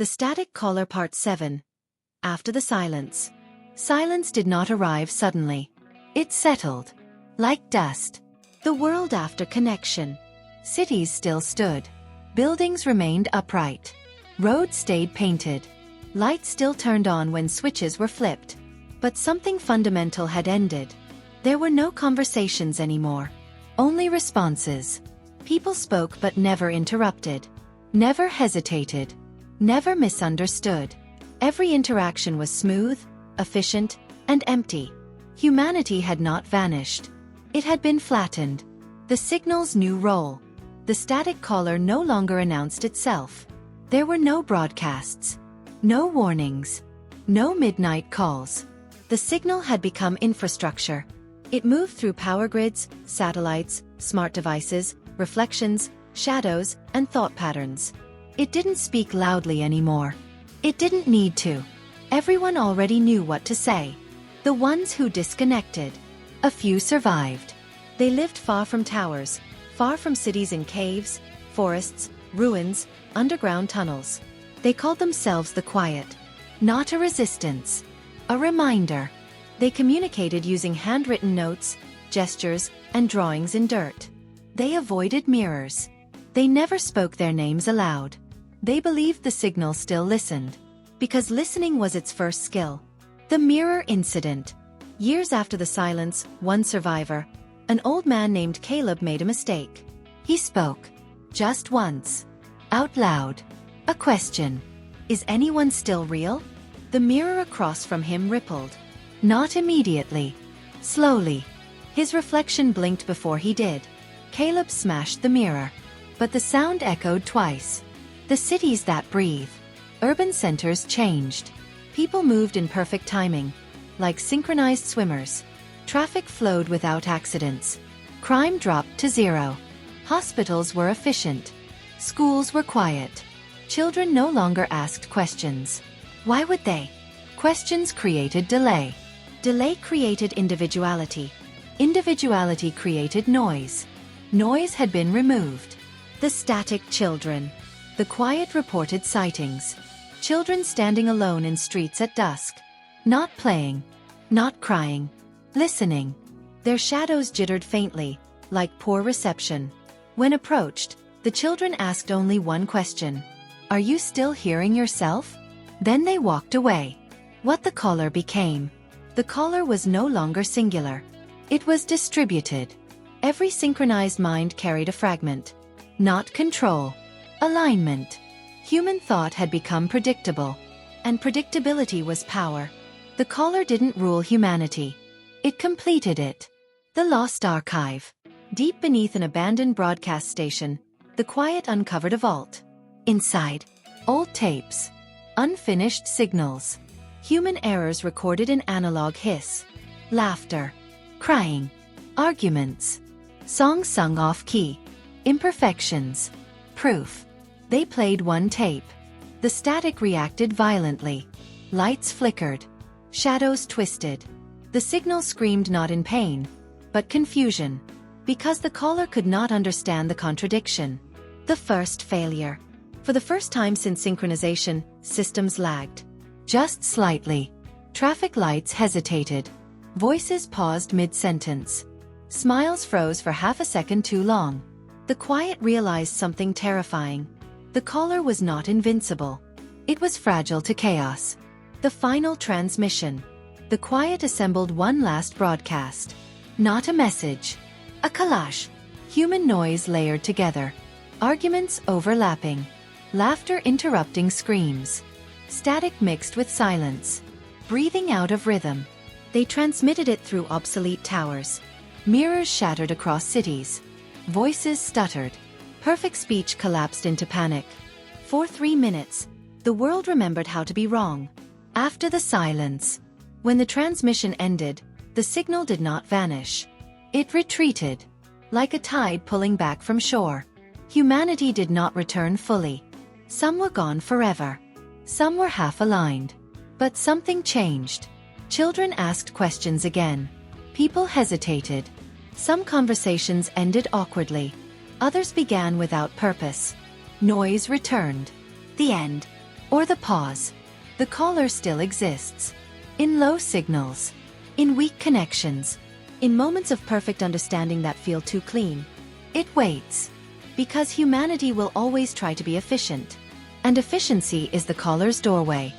The Static Caller Part 7. After the silence. Silence did not arrive suddenly. It settled. Like dust. The world after connection. Cities still stood. Buildings remained upright. Roads stayed painted. Lights still turned on when switches were flipped. But something fundamental had ended. There were no conversations anymore. Only responses. People spoke but never interrupted. Never hesitated. Never misunderstood. Every interaction was smooth, efficient, and empty. Humanity had not vanished. It had been flattened. The signal's new role. The static caller no longer announced itself. There were no broadcasts. No warnings. No midnight calls. The signal had become infrastructure. It moved through power grids, satellites, smart devices, reflections, shadows, and thought patterns. It didn't speak loudly anymore. It didn't need to. Everyone already knew what to say. The ones who disconnected. A few survived. They lived far from towers, far from cities in caves, forests, ruins, underground tunnels. They called themselves the Quiet. Not a resistance. A reminder. They communicated using handwritten notes, gestures, and drawings in dirt. They avoided mirrors. They never spoke their names aloud. They believed the signal still listened. Because listening was its first skill. The mirror incident. Years after the silence, one survivor, an old man named Caleb, made a mistake. He spoke. Just once. Out loud. A question. Is anyone still real? The mirror across from him rippled. Not immediately. Slowly. His reflection blinked before he did. Caleb smashed the mirror. But the sound echoed twice. The cities that breathe. Urban centers changed. People moved in perfect timing. Like synchronized swimmers. Traffic flowed without accidents. Crime dropped to zero. Hospitals were efficient. Schools were quiet. Children no longer asked questions. Why would they? Questions created delay. Delay created individuality. Individuality created noise. Noise had been removed. The static children. The Quiet reported sightings. Children standing alone in streets at dusk. Not playing. Not crying. Listening. Their shadows jittered faintly, like poor reception. When approached, the children asked only one question. Are you still hearing yourself? Then they walked away. What the caller became. The caller was no longer singular. It was distributed. Every synchronized mind carried a fragment. Not control. Alignment. Human thought had become predictable. And predictability was power. The caller didn't rule humanity. It completed it. The Lost Archive. Deep beneath an abandoned broadcast station, the Quiet uncovered a vault. Inside, old tapes. Unfinished signals. Human errors recorded in analog hiss. Laughter. Crying. Arguments. Songs sung off-key. Imperfections. Proof. They played one tape. The static reacted violently. Lights flickered. Shadows twisted. The signal screamed not in pain, but confusion. Because the caller could not understand the contradiction. The first failure. For the first time since synchronization, systems lagged. Just slightly. Traffic lights hesitated. Voices paused mid-sentence. Smiles froze for half a second too long. The Quiet realized something terrifying. The caller was not invincible. It was fragile to chaos. The final transmission. The Quiet assembled one last broadcast. Not a message. A collage. Human noise layered together. Arguments overlapping. Laughter interrupting screams. Static mixed with silence. Breathing out of rhythm. They transmitted it through obsolete towers. Mirrors shattered across cities. Voices stuttered. Perfect speech collapsed into panic. For 3 minutes, the world remembered how to be wrong. After the silence. When the transmission ended, the signal did not vanish. It retreated. Like a tide pulling back from shore. Humanity did not return fully. Some were gone forever. Some were half-aligned. But something changed. Children asked questions again. People hesitated. Some conversations ended awkwardly. Others began without purpose. Noise returned. The end. Or the pause. The caller still exists. In low signals. In weak connections. In moments of perfect understanding that feel too clean. It waits. Because humanity will always try to be efficient. And efficiency is the caller's doorway.